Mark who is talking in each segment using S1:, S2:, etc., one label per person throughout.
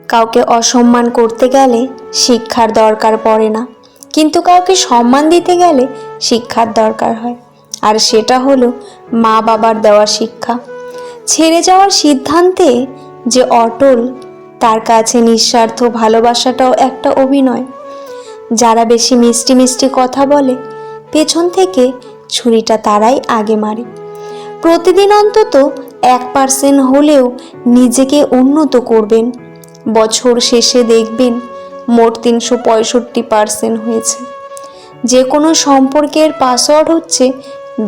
S1: কাউকে অসম্মান করতে গেলে শিক্ষার দরকার পড়ে না, কিন্তু কাউকে সম্মান দিতে গেলে শিক্ষার দরকার হয়। আর সেটা হলো মা বাবার দেওয়া শিক্ষা। ছেড়ে যাওয়ার সিদ্ধান্তে যে অটল, তার কাছে নিঃস্বার্থ ভালোবাসাটাও একটা অভিনয়। যারা বেশি মিষ্টি মিষ্টি কথা বলে, পেছন থেকে ছুরিটা তারাই আগে মারে। প্রতিদিন অন্তত 1% হলেও নিজেকে উন্নত করবেন। বছর শেষে দেখবেন মোট 365% হয়েছে। যে কোনো সম্পর্কের পাসওয়ার্ড হচ্ছে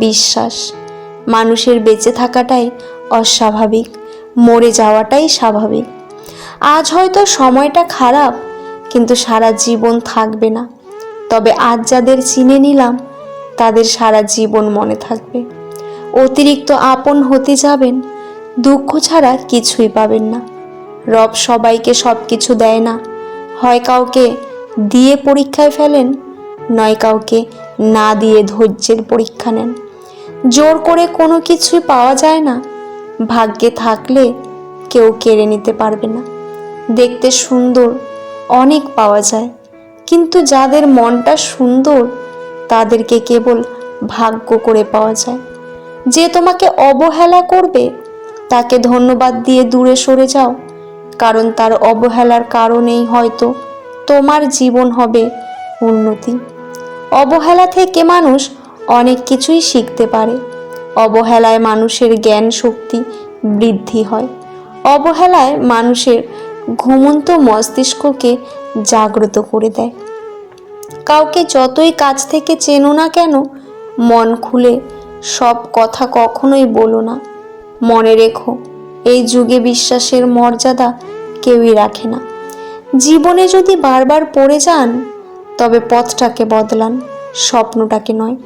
S1: বিশ্বাস। মানুষের বেঁচে থাকাটাই অস্বাভাবিক, মরে যাওয়াটাই স্বাভাবিক। আজ হয়তো সময়টা খারাপ, কিন্তু সারা জীবন থাকবে না। তবে আজ যাদের চিনে নিলাম, তাদের সারা জীবন মনে থাকবে। অতিরিক্ত আপন হতে যাবেন, দুঃখ ছাড়া কিছুই পাবেন না। রব সবাইকে সব কিছু দেয় না। হয় কাউকে দিয়ে পরীক্ষায় ফেলেন, নয় কাউকে না দিয়ে ধৈর্যের পরীক্ষা নেন। জোর করে কোনো কিছুই পাওয়া যায় না। ভাগ্যে থাকলে কেউ কেড়ে নিতে পারবে না। দেখতে সুন্দর অনেক পাওয়া যায়, কিন্তু যাদের মনটা সুন্দর তাদেরকে কেবল ভাগ্য করে পাওয়া যায়। যে তোমাকে অবহেলা করবে তাকে ধন্যবাদ দিয়ে দূরে সরে যাও, কারণ তার অবহেলার কারণেই হয়তো তোমার জীবন হবে উন্নতি। অবহেলা থেকে মানুষ অনেক কিছুই শিখতে পারে। অবহেলায় মানুষের জ্ঞান শক্তি বৃদ্ধি হয়। অবহেলায় মানুষের ঘুমন্ত মস্তিষ্ককে জাগ্রত করে দেয়। কাউকে যতই কাছ থেকে চেনো না কেন, মন খুলে সব কথা কখনোই বলো না। মনে রেখো, এই যুগে বিশ্বাসের মর্যাদা কেউই রাখে না। জীবনে যদি বারবার পড়ে যান, তবে পথটাকে বদলান, স্বপ্নটাকে নয়।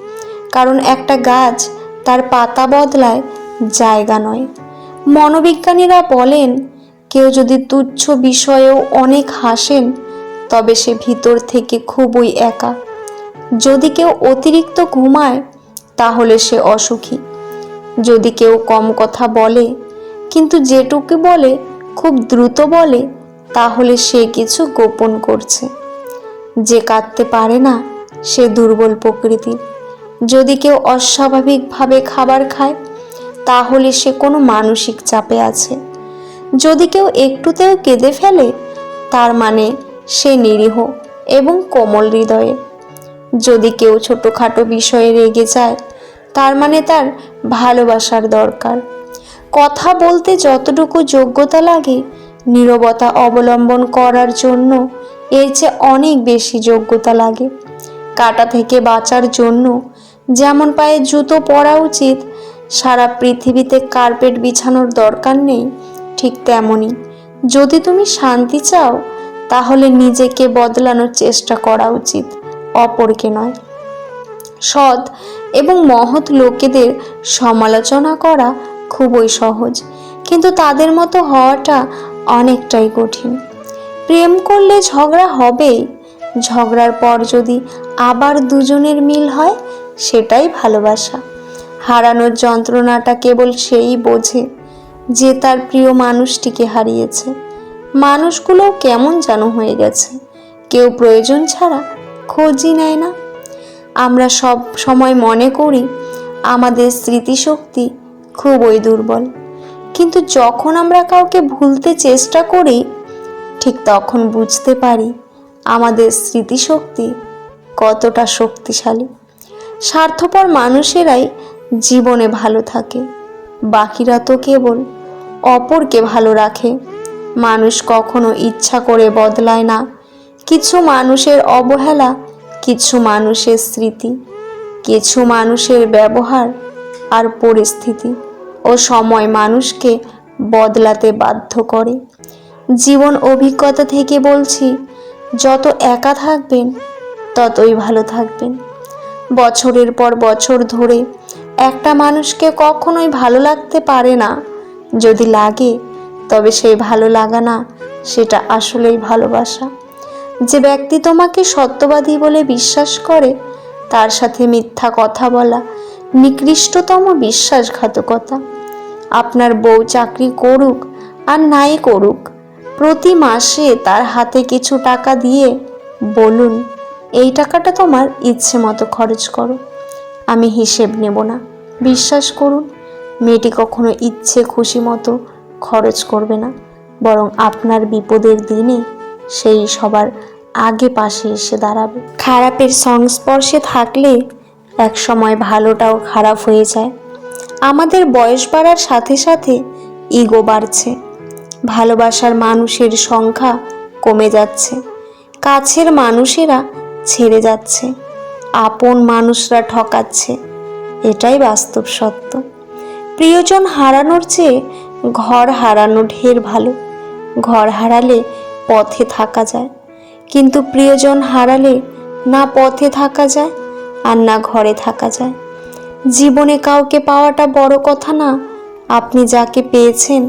S1: কারণ একটা গাছ তার পাতা বদলায়, জায়গা নয়। মনোবিজ্ঞানীরা বলেন, কেউ যদি তুচ্ছ বিষয়েও অনেক হাসেন, তবে সে ভিতর থেকে খুবই একা। যদি কেউ অতিরিক্ত ঘুমায়, তাহলে সে অসুখী। যদি কেউ কম কথা বলে, কিন্তু যেটুকু বলে খুব দ্রুত বলে, তাহলে সে কিছু গোপন করছে। যে কাঁদতে পারে না, সে দুর্বল প্রকৃতির। যদি কেউ অস্বাভাবিকভাবে খাবার খায়, তাহলে সে কোনো মানসিক চাপে আছে। যদি কেউ একটুতেও কেঁদে ফেলে, তার মানে সে নিরীহ এবং কোমল হৃদয়ে। যদি কেউ ছোটোখাটো বিষয়ে রেগে যায়, তার মানে তার ভালোবাসার দরকার। কথা বলতে যতটুকু যোগ্যতা লাগে, নীরবতা অবলম্বন করার জন্য এর চেয়ে অনেক বেশি যোগ্যতা লাগে। কাঁটা থেকে বাঁচার জন্য যেমন পায়ে জুতো পরা উচিত, সারা পৃথিবীতে কার্পেট বিছানোর দরকার নেই, ঠিক তেমনই যদি তুমি শান্তি চাও, তাহলে নিজেকে বদলানোর চেষ্টা করা উচিত, অপরকে নয়। সৎ এবং মহৎ লোকেদের সমালোচনা করা খুবই সহজ, কিন্তু তাদের মতো হওয়াটা অনেকটাই কঠিন। প্রেম করলে ঝগড়া হবেই। ঝগড়ার পর যদি আবার দুজনের মিল হয়, সেটাই ভালোবাসা। হারানোর যন্ত্রণাটা কেবল সেই বোঝে যে তার প্রিয় মানুষটিকে হারিয়েছে। মানুষগুলোও কেমন যেন হয়ে গেছে, কেউ প্রয়োজন ছাড়া খোঁজই নেয় না। আমরা সব সময় মনে করি আমাদের স্মৃতিশক্তি খুবই দুর্বল, কিন্তু যখন আমরা কাউকে ভুলতে চেষ্টা করি, ঠিক তখন বুঝতে পারি আমাদের স্মৃতিশক্তি কতটা শক্তিশালী। স্বার্থপর মানুষেরাই জীবনে ভালো থাকে, বাকিরা তো কেবল অপরকে ভালো রাখে। মানুষ কখনো ইচ্ছা করে বদলায় না। কিছু মানুষের অবহেলা, কিছু মানুষের স্মৃতি, কিছু মানুষের ব্যবহার আর পরিস্থিতি ও সময় মানুষকে বদলাতে বাধ্য করে। জীবন অভিজ্ঞতা থেকে বলছি, যত একা থাকবেন ততই ভালো থাকবেন। বছরের পর বছর ধরে একটা মানুষকে কখনোই ভালো লাগতে পারে না। যদি লাগে, তবে সেই ভালো লাগা না, সেটা আসলেই ভালোবাসা। যে ব্যক্তি তোমাকে সত্যবাদী বলে বিশ্বাস করে, তার সাথে মিথ্যা কথা বলা নিকৃষ্টতম বিশ্বাসঘাতকতা। আপনার বউ চাকরি করুক আর নাই করুক, প্রতি মাসে তার হাতে কিছু টাকা দিয়ে বলুন, এই টাকাটা তোমার ইচ্ছে মতো খরচ করো, আমি হিসেব নেব না। বিশ্বাস করুন, মেয়েটি কখনো ইচ্ছে খুশি মতো খরচ করবে না, বরং আপনার বিপদের দিনে সেই সবার আগে পাশে এসে দাঁড়াবে। খারাপের সংস্পর্শে থাকলে এক সময় ভালোটাও খারাপ হয়ে যায়। আমাদের বয়স বাড়ার সাথে সাথে ইগো বাড়ছে, ভালোবাসার মানুষের সংখ্যা কমে যাচ্ছে, কাছের মানুষেরা ছেড়ে যাচ্ছে, আপন মানুষরা ঠকাচ্ছে। এটাই বাস্তব সত্য। প্রিয়জন হারানোর চেয়ে ঘর হারানো ঢের ভালো। ঘর হারালে পথে থাকা যায়, কিন্তু প্রিয়জন হারালে না পথে থাকা যায় আর না ঘরে থাকা যায়। জীবনে কাউকে পাওয়াটা বড় কথা না, আপনি যাকে পেয়েছেন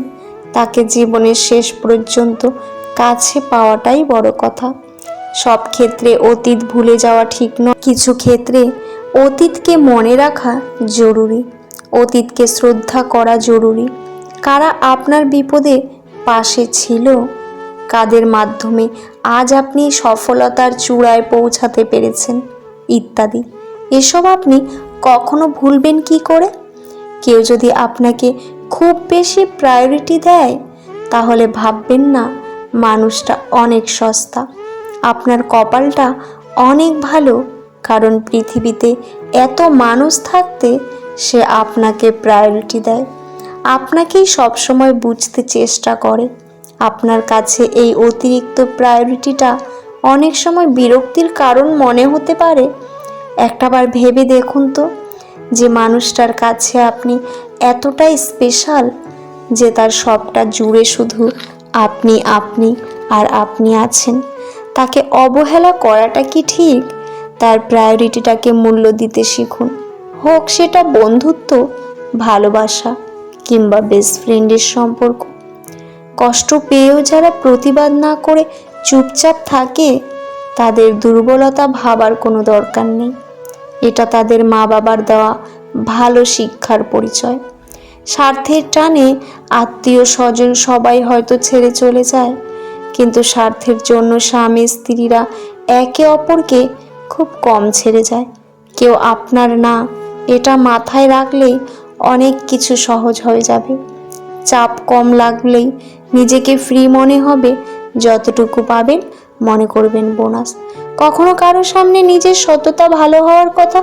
S1: তাকে জীবনের শেষ পর্যন্ত কাছে পাওয়াটাই বড় কথা। সব ক্ষেত্রে অতীত ভুলে যাওয়া ঠিক নয়, কিছু ক্ষেত্রে অতীতকে মনে রাখা জরুরি, অতীতকে শ্রদ্ধা করা জরুরি। কারা আপনার বিপদে পাশে ছিল, কাদের মাধ্যমে আজ আপনি সফলতার চূড়ায় পৌঁছাতে পেরেছেন, ইত্যাদি। এসব আপনি কখনো ভুলবেন কি করে? কেউ যদি আপনাকে খুব বেশি প্রায়োরিটি দেয়, তাহলে ভাববেন না মানুষটা অনেক সস্তা। আপনার কপালটা অনেক ভালো, কারণ পৃথিবীতে এত মানুষ থাকতে সে আপনাকে প্রায়োরিটি দেয়, আপনাকেই সবসময় বুঝতে চেষ্টা করে। আপনার কাছে এই অতিরিক্ত প্রায়োরিটিটা অনেক সময় বিরক্তির কারণ মনে হতে পারে। একটাবার ভেবে দেখুন তো, যে মানুষটার কাছে আপনি এতটাই স্পেশাল যে তার সবটা জুড়ে শুধু আপনি আর আপনি আছেন, তাকে অবহেলা করাটা কি ঠিক? তার প্রায়োরিটিটাকে মূল্য দিতে শিখুন, হোক সেটা বন্ধুত্ব, ভালোবাসা কিংবা বেস্ট ফ্রেন্ডের সম্পর্ক। কষ্ট পেয়েও যারা প্রতিবাদ না করে চুপচাপ থাকে, তাদের দুর্বলতা ভাবার কোনো দরকার নেই। এটা তাদের মা বাবার দেওয়া ভালো শিক্ষার পরিচয়। স্বার্থের টানে আত্মীয় স্বজন সবাই হয়তো ছেড়ে চলে যায়, কিন্তু স্বার্থের জন্য স্বামী স্ত্রীরা একে অপরকে খুব কম ছেড়ে যায়। কেউ আপনার না, এটা মাথায় রাখলেই অনেক কিছু সহজ হয়ে যাবে। চাপ কম লাগলেই নিজেকে ফ্রি মনে হবে। যতটুকু পাবেন মনে করবেন বোনাস। কখনো কারো সামনে নিজের সততা ভালো হওয়ার কথা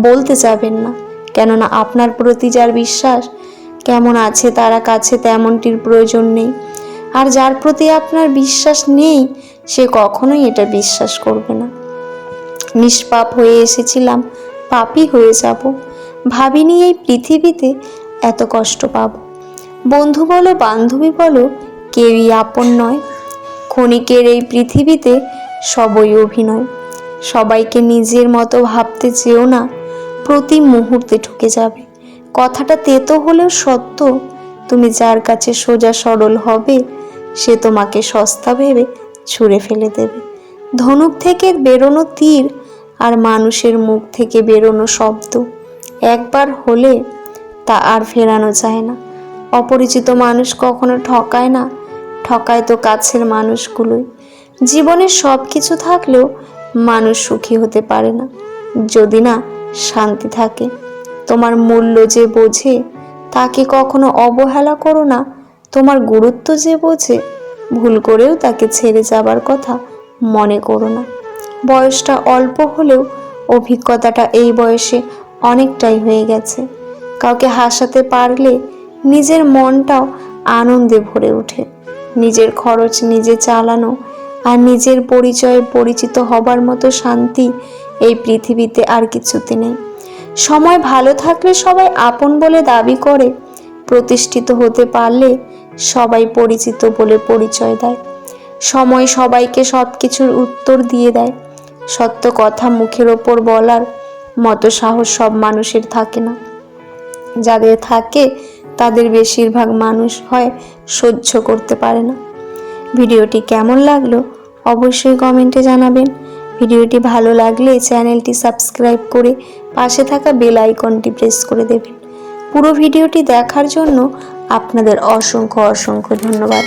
S1: বলতে যাবেন না, কেননা আপনার প্রতি যার বিশ্বাস কেমন আছে তারা কাছে তেমনটির প্রয়োজন নেই। আর যার প্রতি আপনার বিশ্বাস নেই সে কখনোই এটা বিশ্বাস করবে না। নিষ্পাপ হয়ে এসেছিলাম, পাপী হয়ে যাব। ভাবিনি এই পৃথিবীতে এত কষ্ট পাব। বন্ধু বলো বান্ধবী বলো, কেউই আপন নয়। ক্ষণিকের এই পৃথিবীতে সবই অভিনয়। সবাইকে নিজের মতো ভাবতে চেও না, প্রতি মুহূর্তে ঠকে যাবে। কথাটা তেতো হলেও সত্য। তুমি যার কাছে সোজা সরল হবে, সে তোমাকে সস্তা ভেবে ছুঁড়ে ফেলে দেবে। ধনুক থেকে বেরোনো তীর আর মানুষের মুখ থেকে বেরোনো শব্দ একবার হলে তা আর ফেরানো যায় না। অপরিচিত মানুষ কখনো ঠকায় না, ঠকায় তো কাছের মানুষগুলোই। জীবনে সব কিছু থাকলেও মানুষ সুখী হতে পারে না যদি না শান্তি থাকে। তোমার মূল্য যে বোঝে তাকে কখনো অবহেলা করো না। তোমার গুরুত্ব যে বোঝে ভুল করেও তাকে ছেড়ে যাবার কথা মনে করো না। বয়সটা অল্প হলেও অভিজ্ঞতাটা এই বয়সে অনেকটাই হয়ে গেছে। কাউকে হাসাতে পারলে নিজের মনটাও আনন্দে ভরে ওঠে। নিজের খরচ নিজে চালানো আর নিজের পরিচয়ে পরিচিত হবার মতো শান্তি এই পৃথিবীতে আর কিছুতে নেই। সময় ভালো থাকলে সবাই আপন বলে দাবি করে, প্রতিষ্ঠিত হতে পারলে সবাই পরিচিত বলে পরিচয় দেয়। সময় সবাইকে সব কিছুর উত্তর দিয়ে দেয়। সত্য কথা মুখের ওপর বলার মতো সাহস সব মানুষের থাকে না। যাদের থাকে তাদের বেশিরভাগ মানুষ হয় সহ্য করতে পারে না। ভিডিওটি কেমন লাগলো অবশ্যই কমেন্টে জানাবেন। ভিডিওটি ভালো লাগলে চ্যানেলটি সাবস্ক্রাইব করে পাশে থাকা বেল আইকনটি প্রেস করে দেবেন। পুরো ভিডিওটি দেখার জন্য আপনাদের অসংখ্য ধন্যবাদ।